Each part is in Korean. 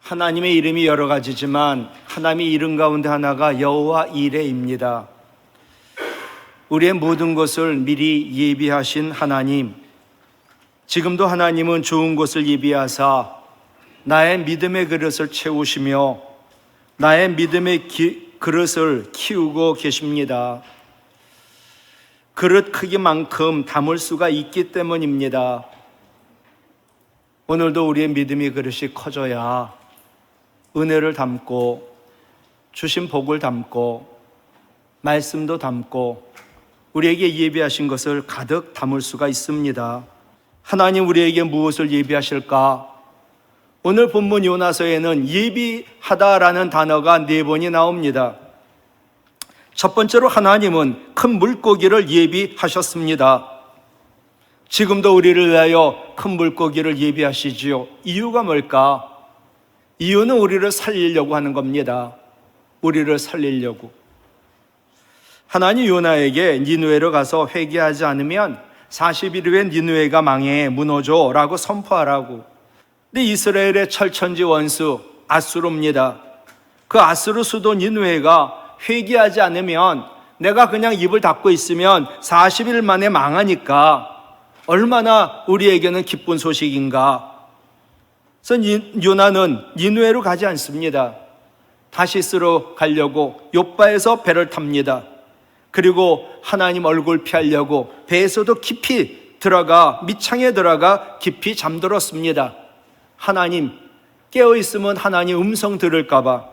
하나님의 이름이 여러 가지지만 하나님의 이름 가운데 하나가 여호와 이레입니다. 우리의 모든 것을 미리 예비하신 하나님, 지금도 하나님은 좋은 것을 예비하사 나의 믿음의 그릇을 채우시며 나의 믿음의 그릇을 키우고 계십니다. 그릇 크기만큼 담을 수가 있기 때문입니다. 오늘도 우리의 믿음의 그릇이 커져야 은혜를 담고 주신 복을 담고 말씀도 담고 우리에게 예비하신 것을 가득 담을 수가 있습니다. 하나님 우리에게 무엇을 예비하실까? 오늘 본문 요나서에는 예비하다라는 단어가 4번이 나옵니다. 첫 번째로 하나님은 큰 물고기를 예비하셨습니다. 지금도 우리를 위하여 큰 물고기를 예비하시지요. 이유가 뭘까? 이유는 우리를 살리려고 하는 겁니다. 우리를 살리려고. 하나님 요나에게 니느웨로 가서 회개하지 않으면 40일 후에 니느웨가 망해 무너져 라고 선포하라고. 근데 이스라엘의 철천지 원수 아수르입니다. 그 아수르 수도 니느웨가 회개하지 않으면 내가 그냥 입을 닫고 있으면 40일 만에 망하니까 얼마나 우리에게는 기쁜 소식인가. 그래서 요나는 니느웨로 가지 않습니다. 다시스로 가려고 욥바에서 배를 탑니다. 그리고 하나님 얼굴 피하려고 배에서도 깊이 들어가 밑창에 들어가 깊이 잠들었습니다. 하나님 깨어있으면 하나님 음성 들을까 봐.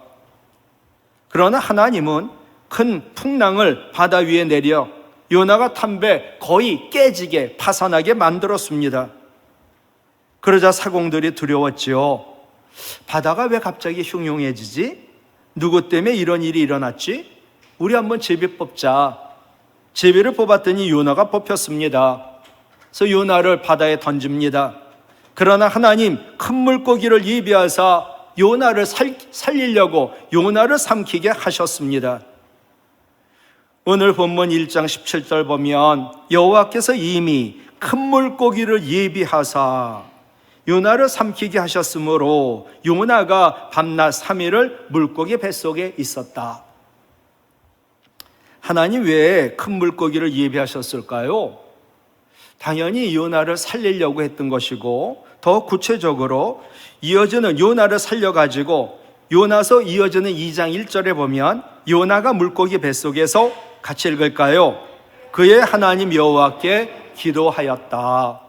그러나 하나님은 큰 풍랑을 바다 위에 내려 요나가 탄 배 거의 깨지게 파산하게 만들었습니다. 그러자 사공들이 두려웠지요. 바다가 왜 갑자기 흉흉해지지? 누구 때문에 이런 일이 일어났지? 우리 한번 제비 뽑자. 제비를 뽑았더니 요나가 뽑혔습니다. 그래서 요나를 바다에 던집니다. 그러나 하나님 큰 물고기를 예비하사 요나를 살리려고 요나를 삼키게 하셨습니다. 오늘 본문 1장 17절 보면 여호와께서 이미 큰 물고기를 예비하사 요나를 삼키게 하셨으므로 요나가 밤낮 3일을 물고기 뱃속에 있었다. 하나님 왜 큰 물고기를 예비하셨을까요? 당연히 요나를 살리려고 했던 것이고, 더 구체적으로 이어지는 요나를 살려가지고 요나서 이어지는 2장 1절에 보면 요나가 물고기 뱃속에서 같이 읽을까요? 그의 하나님 여호와께 기도하였다.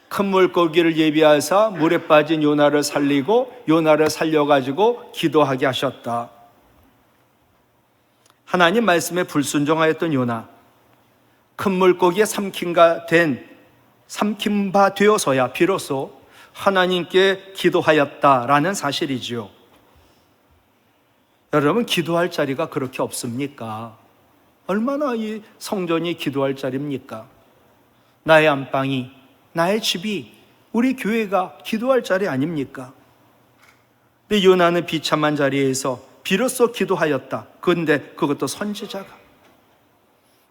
큰 물고기를 예비하사 물에 빠진 요나를 살리고 요나를 살려가지고 기도하게 하셨다. 하나님 말씀에 불순종하였던 요나, 큰 물고기에 삼킨 바 되어서야 비로소 하나님께 기도하였다라는 사실이지요. 여러분, 기도할 자리가 그렇게 없습니까? 얼마나 이 성전이 기도할 자리입니까? 나의 안방이, 나의 집이, 우리 교회가 기도할 자리 아닙니까? 근데 요나는 비참한 자리에서 비로소 기도하였다. 그런데 그것도 선지자가,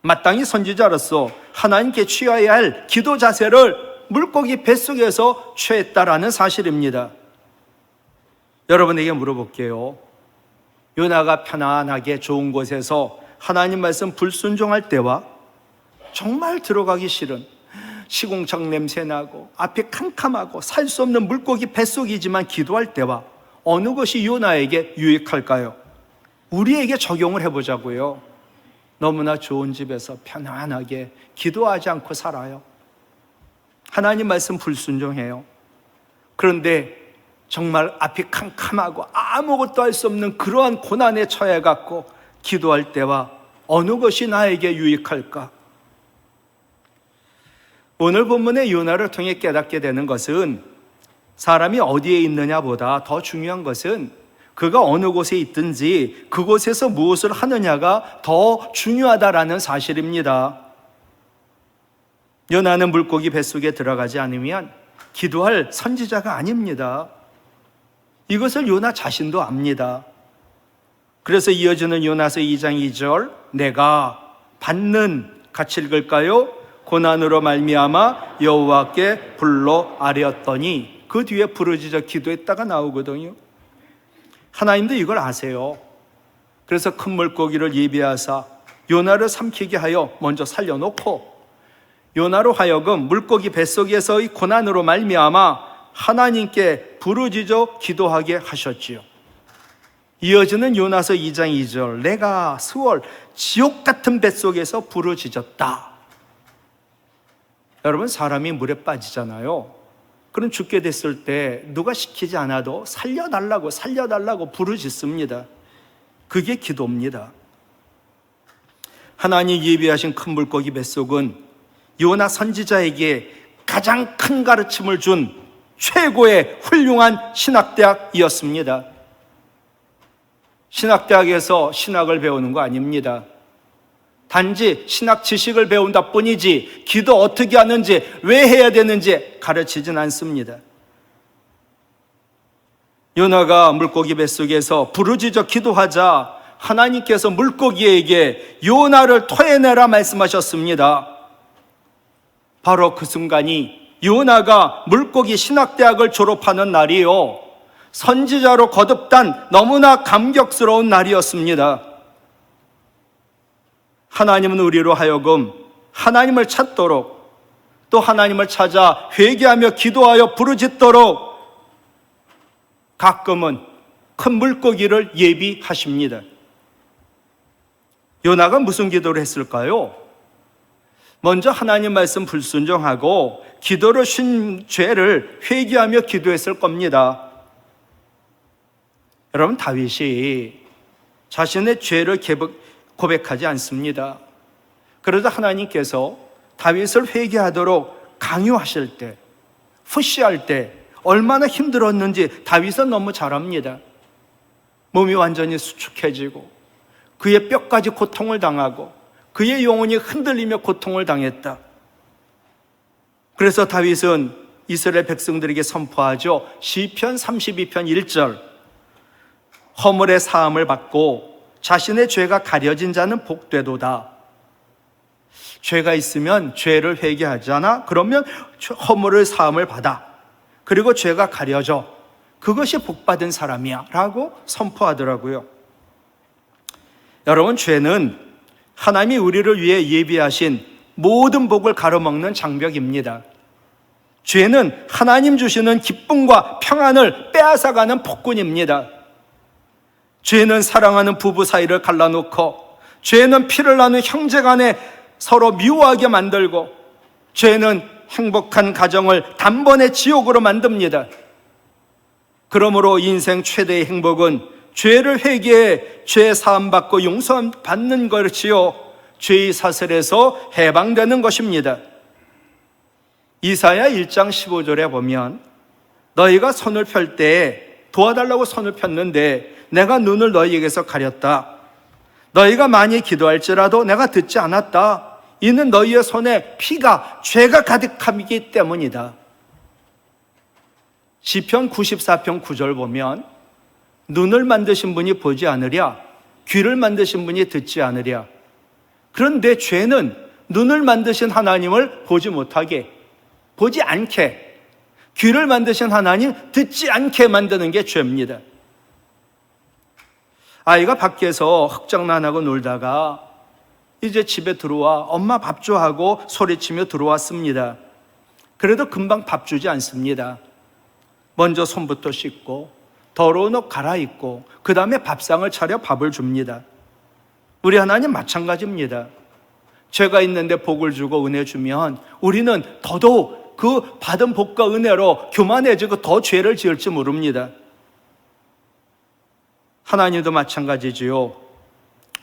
마땅히 선지자로서 하나님께 취해야 할 기도 자세를 물고기 뱃속에서 취했다라는 사실입니다. 여러분에게 물어볼게요. 요나가 편안하게 좋은 곳에서 하나님 말씀 불순종할 때와 정말 들어가기 싫은 시궁창 냄새 나고 앞이 캄캄하고 살 수 없는 물고기 뱃속이지만 기도할 때와 어느 것이 요나에게 유익할까요? 우리에게 적용을 해보자고요. 너무나 좋은 집에서 편안하게 기도하지 않고 살아요. 하나님 말씀 불순종해요. 그런데 정말 앞이 캄캄하고 아무것도 할 수 없는 그러한 고난에 처해갖고 기도할 때와 어느 것이 나에게 유익할까? 오늘 본문의 요나를 통해 깨닫게 되는 것은 사람이 어디에 있느냐보다 더 중요한 것은 그가 어느 곳에 있든지 그곳에서 무엇을 하느냐가 더 중요하다라는 사실입니다. 요나는 물고기 뱃속에 들어가지 않으면 기도할 선지자가 아닙니다. 이것을 요나 자신도 압니다. 그래서 이어지는 요나서 2장 2절, 내가 받는, 같이 읽을까요? 고난으로 말미암아 여호와께 불러 아뢰었더니 그 뒤에 부르짖어 기도했다가 나오거든요. 하나님도 이걸 아세요. 그래서 큰 물고기를 예비하사 요나를 삼키게 하여 먼저 살려놓고 요나로 하여금 물고기 뱃속에서의 고난으로 말미암아 하나님께 부르짖어 기도하게 하셨지요. 이어지는 요나서 2장 2절, 내가 스월 지옥 같은 뱃속에서 부르짖었다. 여러분, 사람이 물에 빠지잖아요. 그럼 죽게 됐을 때 누가 시키지 않아도 살려달라고 부르짖습니다. 그게 기도입니다. 하나님 예비하신 큰 물고기 뱃속은 요나 선지자에게 가장 큰 가르침을 준 최고의 훌륭한 신학대학이었습니다. 신학대학에서 신학을 배우는 거 아닙니다. 단지 신학 지식을 배운다 뿐이지 기도 어떻게 하는지, 왜 해야 되는지 가르치진 않습니다. 요나가 물고기 뱃속에서 부르짖어 기도하자 하나님께서 물고기에게 요나를 토해내라 말씀하셨습니다. 바로 그 순간이 요나가 물고기 신학대학을 졸업하는 날이요, 선지자로 거듭단 너무나 감격스러운 날이었습니다. 하나님은 우리로 하여금 하나님을 찾도록, 또 하나님을 찾아 회개하며 기도하여 부르짖도록 가끔은 큰 물고기를 예비하십니다. 요나가 무슨 기도를 했을까요? 먼저 하나님 말씀 불순종하고 기도로 쉰 죄를 회개하며 기도했을 겁니다. 여러분, 다윗이 자신의 죄를 고백하지 않습니다. 그러자 하나님께서 다윗을 회개하도록 강요하실 때, 푸시할 때 얼마나 힘들었는지 다윗은 너무 잘 압니다. 몸이 완전히 수축해지고 그의 뼈까지 고통을 당하고 그의 영혼이 흔들리며 고통을 당했다. 그래서 다윗은 이스라엘 백성들에게 선포하죠. 시편 32편 1절, 허물의 사함을 받고 자신의 죄가 가려진 자는 복되도다. 죄가 있으면 죄를 회개하잖아. 그러면 허물의 사함을 받아. 그리고 죄가 가려져. 그것이 복받은 사람이야 라고 선포하더라고요. 여러분, 죄는 하나님이 우리를 위해 예비하신 모든 복을 가로막는 장벽입니다. 죄는 하나님 주시는 기쁨과 평안을 빼앗아가는 폭군입니다. 죄는 사랑하는 부부 사이를 갈라놓고, 죄는 피를 나눈 형제 간에 서로 미워하게 만들고, 죄는 행복한 가정을 단번에 지옥으로 만듭니다. 그러므로 인생 최대의 행복은 죄를 회개해 죄 사함받고 용서받는 것이요, 죄의 사슬에서 해방되는 것입니다. 이사야 1장 15절에 보면 너희가 손을 펼 때 도와달라고 손을 폈는데 내가 눈을 너희에게서 가렸다. 너희가 많이 기도할지라도 내가 듣지 않았다. 이는 너희의 손에 피가, 죄가 가득하기 때문이다. 시편 94편 9절 보면 눈을 만드신 분이 보지 않으랴, 귀를 만드신 분이 듣지 않으랴. 그런데 죄는 눈을 만드신 하나님을 보지 못하게, 보지 않게, 귀를 만드신 하나님 듣지 않게 만드는 게 죄입니다. 아이가 밖에서 흙장난하고 놀다가 이제 집에 들어와 엄마 밥 줘 하고 소리치며 들어왔습니다. 그래도 금방 밥 주지 않습니다. 먼저 손부터 씻고 더러운 옷 갈아입고 그 다음에 밥상을 차려 밥을 줍니다. 우리 하나님 마찬가지입니다. 죄가 있는데 복을 주고 은혜 주면 우리는 더더욱 그 받은 복과 은혜로 교만해지고 더 죄를 지을지 모릅니다. 하나님도 마찬가지지요.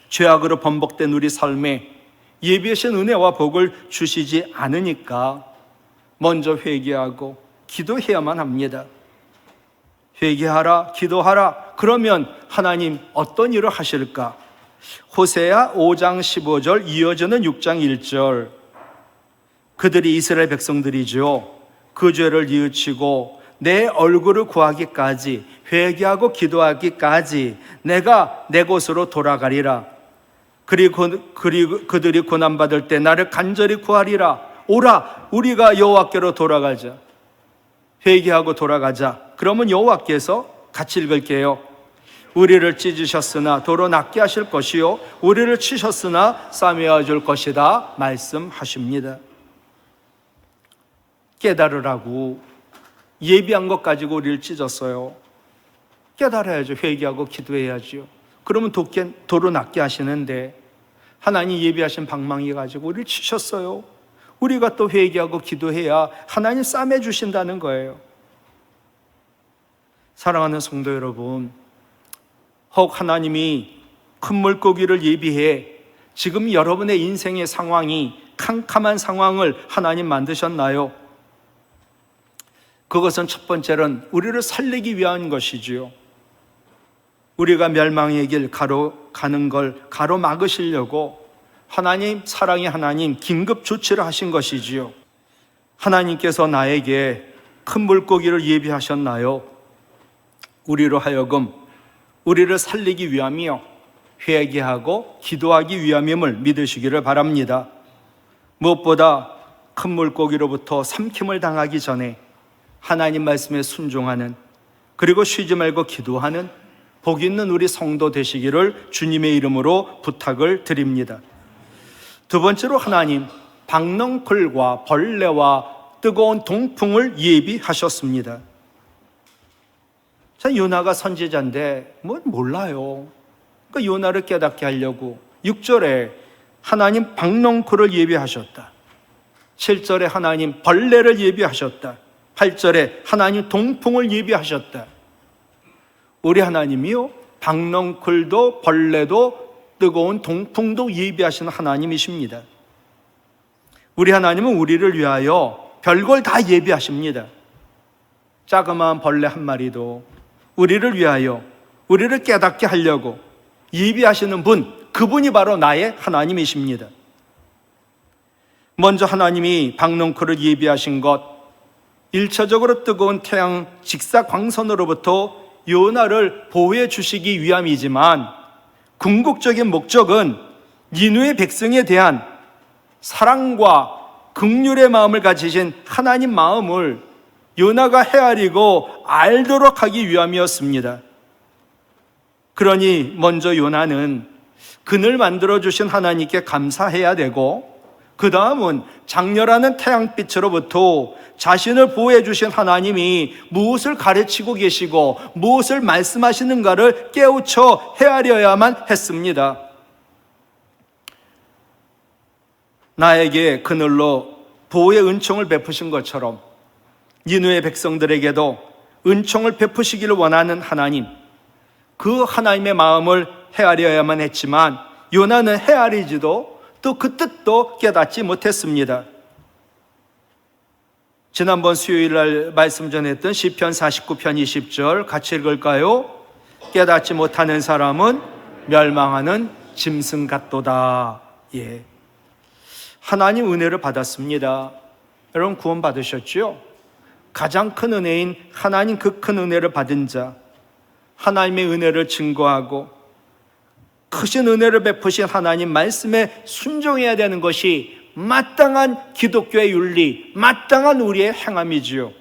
죄악으로 번복된 우리 삶에 예비하신 은혜와 복을 주시지 않으니까 먼저 회개하고 기도해야만 합니다. 회개하라, 기도하라. 그러면 하나님 어떤 일을 하실까? 호세아 5장 15절 이어지는 6장 1절. 그들이 이스라엘 백성들이죠. 그 죄를 뉘우치고 내 얼굴을 구하기까지, 회개하고 기도하기까지 내가 내 곳으로 돌아가리라. 그리고 그들이 고난받을 때 나를 간절히 구하리라. 오라, 우리가 여호와께로 돌아가자. 회개하고 돌아가자. 그러면 여호와께서 같이 읽을게요. 우리를 찢으셨으나 도로 낫게 하실 것이요 우리를 치셨으나 싸매어 줄 것이다 말씀하십니다. 깨달으라고 예비한 것 가지고 우리를 찢었어요. 깨달아야죠. 회개하고 기도해야죠. 그러면 도로 낫게 하시는데 하나님 예비하신 방망이 가지고 우리를 치셨어요. 우리가 또 회개하고 기도해야 하나님 싸매 주신다는 거예요. 사랑하는 성도 여러분, 혹 하나님이 큰 물고기를 예비해 지금 여러분의 인생의 상황이 캄캄한 상황을 하나님 만드셨나요? 그것은 첫 번째는 우리를 살리기 위한 것이지요. 우리가 멸망의 길 가는 걸 가로막으시려고 하나님, 사랑의 하나님 긴급 조치를 하신 것이지요. 하나님께서 나에게 큰 물고기를 예비하셨나요? 우리로 하여금 우리를 살리기 위함이요 회개하고 기도하기 위함임을 믿으시기를 바랍니다. 무엇보다 큰 물고기로부터 삼킴을 당하기 전에 하나님 말씀에 순종하는, 그리고 쉬지 말고 기도하는 복 있는 우리 성도 되시기를 주님의 이름으로 부탁을 드립니다. 두 번째로 하나님 박넝쿨과 벌레와 뜨거운 동풍을 예비하셨습니다. 자, 요나가 선지자인데 몰라요. 그러니까 요나를 깨닫게 하려고 6절에 하나님 박넝쿨을 예비하셨다. 7절에 하나님 벌레를 예비하셨다. 8절에 하나님 동풍을 예비하셨다. 우리 하나님이요 박넝쿨도 벌레도 뜨거운 동풍도 예비하시는 하나님이십니다. 우리 하나님은 우리를 위하여 별걸 다 예비하십니다. 자그마한 벌레 한 마리도 우리를 위하여, 우리를 깨닫게 하려고 예비하시는 분, 그분이 바로 나의 하나님이십니다. 먼저 하나님이 박넝쿨을 예비하신 것, 1차적으로 뜨거운 태양 직사광선으로부터 요나를 보호해 주시기 위함이지만 궁극적인 목적은 니느웨 백성에 대한 사랑과 긍휼의 마음을 가지신 하나님 마음을 요나가 헤아리고 알도록 하기 위함이었습니다. 그러니 먼저 요나는 그늘 만들어주신 하나님께 감사해야 되고, 그 다음은 장렬하는 태양빛으로부터 자신을 보호해 주신 하나님이 무엇을 가르치고 계시고 무엇을 말씀하시는가를 깨우쳐 헤아려야만 했습니다. 나에게 그늘로 보호의 은총을 베푸신 것처럼 니느웨 백성들에게도 은총을 베푸시기를 원하는 하나님, 그 하나님의 마음을 헤아려야만 했지만 요나는 헤아리지도 또 그 뜻도 깨닫지 못했습니다. 지난번 수요일 날 말씀 전했던 시편 49편 20절 같이 읽을까요? 깨닫지 못하는 사람은 멸망하는 짐승 같도다. 예. 하나님 은혜를 받았습니다. 여러분 구원 받으셨죠? 가장 큰 은혜인 하나님 그 큰 은혜를 받은 자, 하나님의 은혜를 증거하고 크신 은혜를 베푸신 하나님 말씀에 순종해야 되는 것이 마땅한 기독교의 윤리, 마땅한 우리의 행함이지요.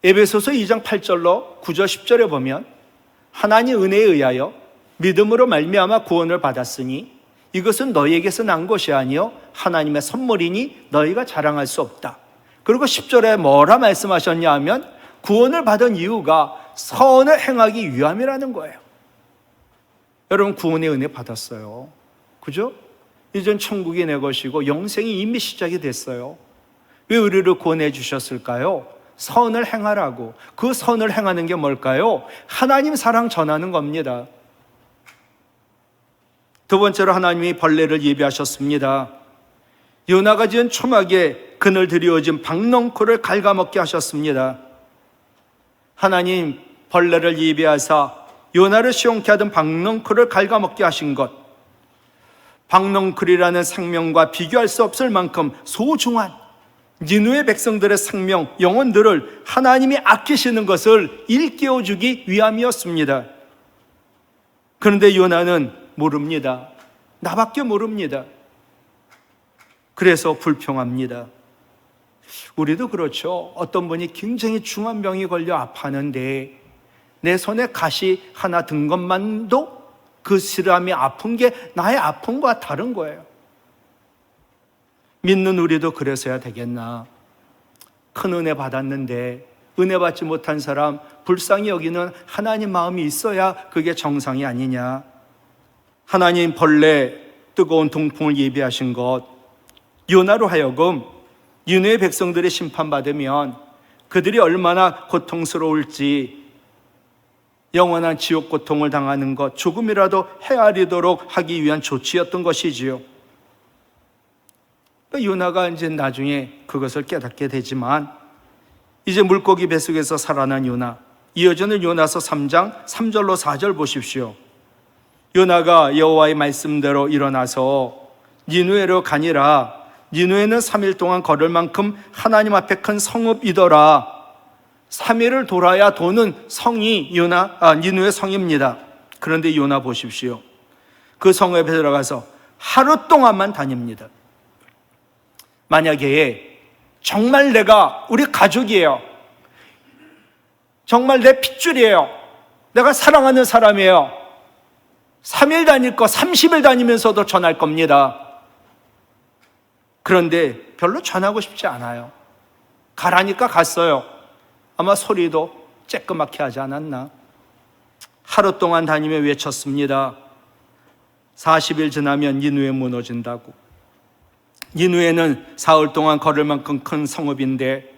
에베소서 2장 8절로 9절 10절에 보면 하나님 은혜에 의하여 믿음으로 말미암아 구원을 받았으니 이것은 너희에게서 난 것이 아니요 하나님의 선물이니 너희가 자랑할 수 없다. 그리고 10절에 뭐라 말씀하셨냐 하면 구원을 받은 이유가 선을 행하기 위함이라는 거예요. 여러분 구원의 은혜 받았어요. 그죠? 이젠 천국이 내 것이고 영생이 이미 시작이 됐어요. 왜 우리를 구원해 주셨을까요? 선을 행하라고. 그 선을 행하는 게 뭘까요? 하나님 사랑 전하는 겁니다. 두 번째로 하나님이 벌레를 예비하셨습니다. 요나가 지은 초막에 그늘 들이워진 박넝쿨을 갉아먹게 하셨습니다. 하나님 벌레를 예비하사 요나를 시원케 하던 박넝쿨을 갉아먹게 하신 것, 박넝쿨이라는 생명과 비교할 수 없을 만큼 소중한 니느웨 백성들의 생명, 영혼들을 하나님이 아끼시는 것을 일깨워주기 위함이었습니다. 그런데 요나는 모릅니다. 나밖에 모릅니다. 그래서 불평합니다. 우리도 그렇죠. 어떤 분이 굉장히 중한 병이 걸려 아파하는데 내 손에 가시 하나 든 것만도 그 실함이 아픈 게 나의 아픔과 다른 거예요. 믿는 우리도 그래서야 되겠나? 큰 은혜 받았는데 은혜 받지 못한 사람 불쌍히 여기는 하나님 마음이 있어야 그게 정상이 아니냐? 하나님 벌레 뜨거운 동풍을 예비하신 것, 요나로 하여금 니느웨 백성들이 심판받으면 그들이 얼마나 고통스러울지, 영원한 지옥 고통을 당하는 것 조금이라도 헤아리도록 하기 위한 조치였던 것이지요. 요나가 이제 나중에 그것을 깨닫게 되지만 이제 물고기 뱃속에서 살아난 요나, 이어지는 요나서 3장 3절로 4절 보십시오. 요나가 여호와의 말씀대로 일어나서 니느웨로 가니라. 니느웨는 3일 동안 걸을 만큼 하나님 앞에 큰 성읍이더라. 3일을 돌아야 도는 성이 니느웨 성입니다. 그런데 요나 보십시오. 그 성읍에 들어가서 하루 동안만 다닙니다. 만약에 정말 내가 우리 가족이에요. 정말 내 핏줄이에요. 내가 사랑하는 사람이에요. 3일 다닐 거 30일 다니면서도 전할 겁니다. 그런데 별로 전하고 싶지 않아요. 가라니까 갔어요. 아마 소리도 쬐끄맣게 하지 않았나? 하루 동안 다니며 외쳤습니다. 40일 지나면 니느웨 무너진다고. 니느웨는 사흘 동안 걸을 만큼 큰 성읍인데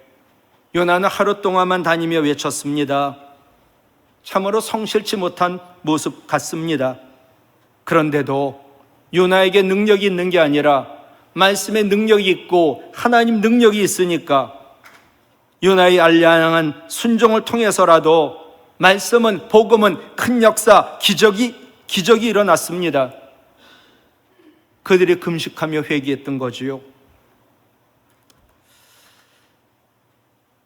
요나는 하루 동안만 다니며 외쳤습니다. 참으로 성실치 못한 모습 같습니다. 그런데도 요나에게 능력이 있는 게 아니라 말씀에 능력이 있고 하나님 능력이 있으니까 요나의 알량한 순종을 통해서라도 말씀은, 복음은 큰 역사, 기적이 일어났습니다. 그들이 금식하며 회개했던 거지요.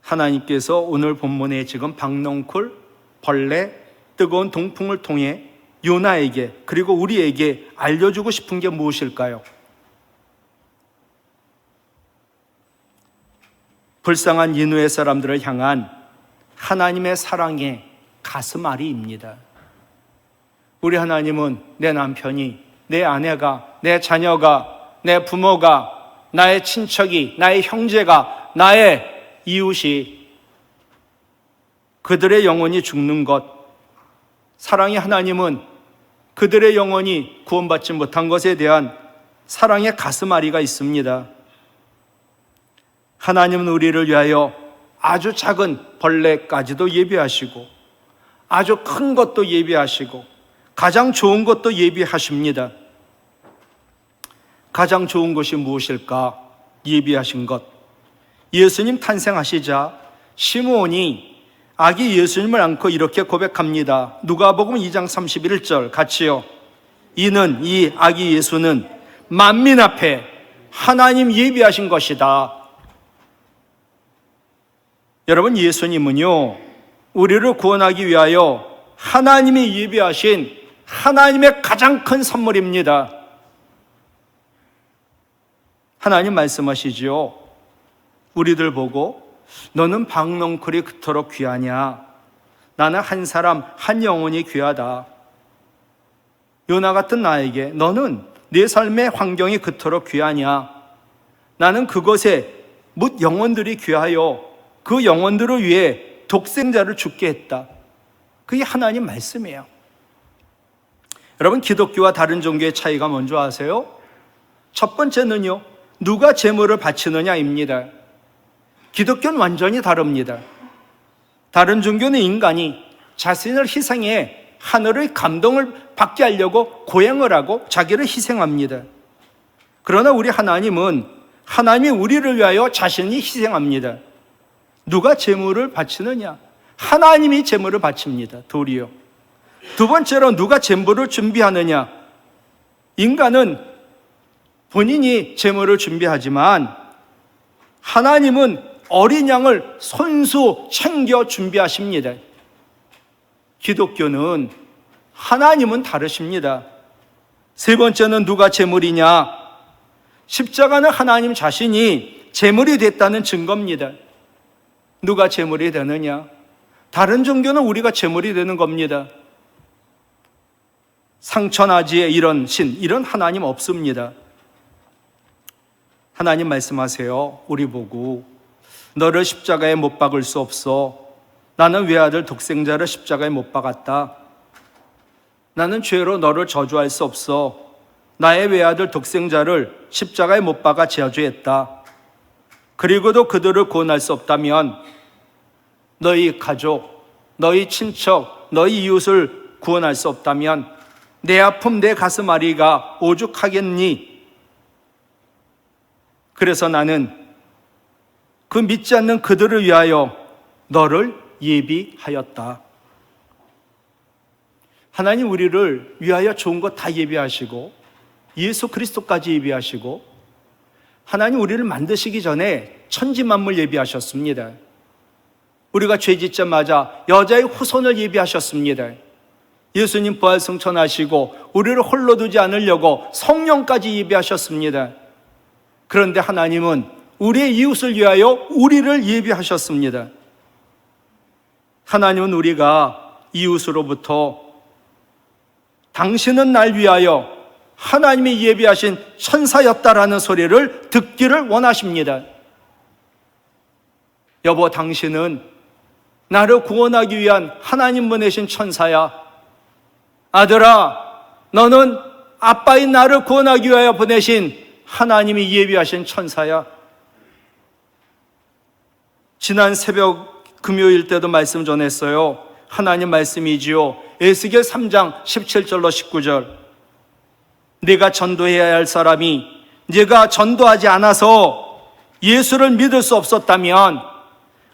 하나님께서 오늘 본문에 지금 박넝쿨, 벌레, 뜨거운 동풍을 통해 요나에게 그리고 우리에게 알려주고 싶은 게 무엇일까요? 불쌍한 니느웨 사람들을 향한 하나님의 사랑의 가슴앓이입니다. 우리 하나님은 내 남편이, 내 아내가, 내 자녀가, 내 부모가, 나의 친척이, 나의 형제가, 나의 이웃이 그들의 영혼이 죽는 것, 사랑의 하나님은 그들의 영혼이 구원받지 못한 것에 대한 사랑의 가슴앓이가 있습니다. 하나님은 우리를 위하여 아주 작은 벌레까지도 예비하시고 아주 큰 것도 예비하시고 가장 좋은 것도 예비하십니다. 가장 좋은 것이 무엇일까? 예비하신 것. 예수님 탄생하시자 시므온이 아기 예수님을 안고 이렇게 고백합니다. 누가복음 2장 31절 같이요. 이는 이 아기 예수는 만민 앞에 하나님 예비하신 것이다. 여러분, 예수님은요, 우리를 구원하기 위하여 하나님이 예비하신 하나님의 가장 큰 선물입니다. 하나님 말씀하시지요. 우리들 보고 너는 박넝쿨이 그토록 귀하냐? 나는 한 사람, 한 영혼이 귀하다. 요나 같은 나에게 너는 내 삶의 환경이 그토록 귀하냐? 나는 그것에 뭇 영혼들이 귀하여 그 영혼들을 위해 독생자를 죽게 했다. 그게 하나님 말씀이에요. 여러분, 기독교와 다른 종교의 차이가 뭔지 아세요? 첫 번째는요, 누가 제물을 바치느냐입니다. 기독교는 완전히 다릅니다. 다른 종교는 인간이 자신을 희생해 하늘의 감동을 받게 하려고 고행을 하고 자기를 희생합니다. 그러나 우리 하나님은 하나님이 우리를 위하여 자신이 희생합니다. 누가 제물을 바치느냐? 하나님이 제물을 바칩니다. 도리어. 두 번째로 누가 제물을 준비하느냐? 인간은 본인이 제물을 준비하지만 하나님은 어린 양을 손수 챙겨 준비하십니다. 기독교는 하나님은 다르십니다. 세 번째는 누가 제물이냐? 십자가는 하나님 자신이 제물이 됐다는 증거입니다. 누가 제물이 되느냐? 다른 종교는 우리가 제물이 되는 겁니다. 상천하지에 이런 신, 이런 하나님 없습니다. 하나님 말씀하세요. 우리 보고 너를 십자가에 못 박을 수 없어. 나는 외아들 독생자를 십자가에 못 박았다. 나는 죄로 너를 저주할 수 없어. 나의 외아들 독생자를 십자가에 못 박아 저주했다. 그리고도 그들을 구원할 수 없다면 너희 가족, 너희 친척, 너희 이웃을 구원할 수 없다면 내 아픔, 내 가슴 앓이가 오죽하겠니? 그래서 나는 그 믿지 않는 그들을 위하여 너를 예비하였다. 하나님 우리를 위하여 좋은 것 다 예비하시고 예수 그리스도까지 예비하시고 하나님 우리를 만드시기 전에 천지만물 예비하셨습니다. 우리가 죄 짓자마자 여자의 후손을 예비하셨습니다. 예수님 부활 승천하시고 우리를 홀로 두지 않으려고 성령까지 예비하셨습니다. 그런데 하나님은 우리의 이웃을 위하여 우리를 예비하셨습니다. 하나님은 우리가 이웃으로부터 당신은 날 위하여 하나님이 예비하신 천사였다라는 소리를 듣기를 원하십니다. 여보, 당신은 나를 구원하기 위한 하나님 보내신 천사야. 아들아, 너는 아빠인 나를 구원하기 위하여 보내신 하나님이 예비하신 천사야. 지난 새벽 금요일 때도 말씀 전했어요. 하나님 말씀이지요. 에스겔 3장 17절로 19절. 네가 전도해야 할 사람이 네가 전도하지 않아서 예수를 믿을 수 없었다면,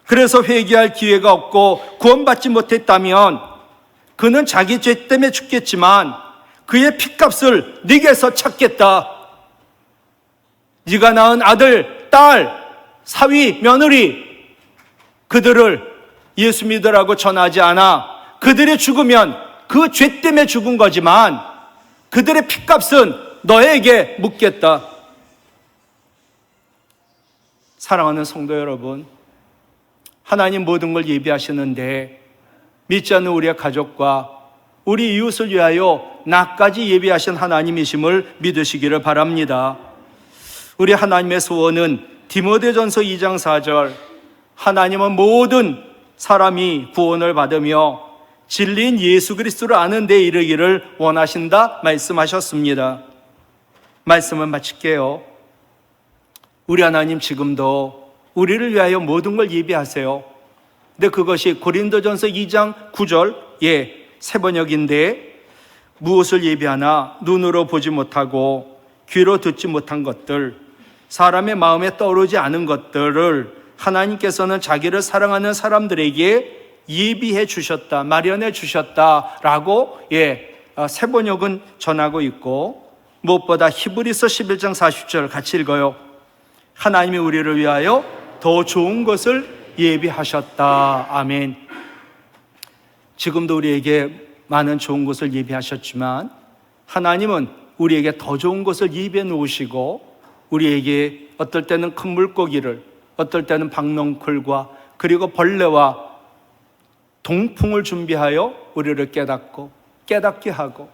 그래서 회개할 기회가 없고 구원받지 못했다면 그는 자기 죄 때문에 죽겠지만 그의 핏값을 네게서 찾겠다. 네가 낳은 아들, 딸, 사위, 며느리, 그들을 예수 믿으라고 전하지 않아 그들이 죽으면 그 죄 때문에 죽은 거지만 그들의 핏값은 너에게 묻겠다. 사랑하는 성도 여러분, 하나님 모든 걸 예비하시는데 믿지 않는 우리의 가족과 우리 이웃을 위하여 나까지 예비하신 하나님이심을 믿으시기를 바랍니다. 우리 하나님의 소원은 디모데전서 2장 4절, 하나님은 모든 사람이 구원을 받으며 진리인 예수 그리스도를 아는 데 이르기를 원하신다 말씀하셨습니다. 말씀을 마칠게요. 우리 하나님 지금도 우리를 위하여 모든 걸 예비하세요. 근데 그것이 고린도전서 2장 9절, 새 번역인데, 무엇을 예비하나 눈으로 보지 못하고 귀로 듣지 못한 것들, 사람의 마음에 떠오르지 않은 것들을 하나님께서는 자기를 사랑하는 사람들에게 예비해 주셨다, 마련해 주셨다라고 새 번역은 전하고 있고, 무엇보다 히브리서 11장 40절 같이 읽어요. 하나님이 우리를 위하여 더 좋은 것을 예비하셨다. 아멘. 지금도 우리에게 많은 좋은 것을 예비하셨지만 하나님은 우리에게 더 좋은 것을 예비해 놓으시고 우리에게 어떨 때는 큰 물고기를, 어떨 때는 박넝쿨과 그리고 벌레와 동풍을 준비하여 우리를 깨닫게 하고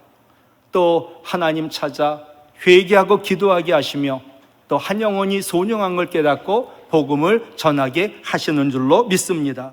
또 하나님 찾아 회개하고 기도하게 하시며 또 한 영혼이 소명한 걸 깨닫고 복음을 전하게 하시는 줄로 믿습니다.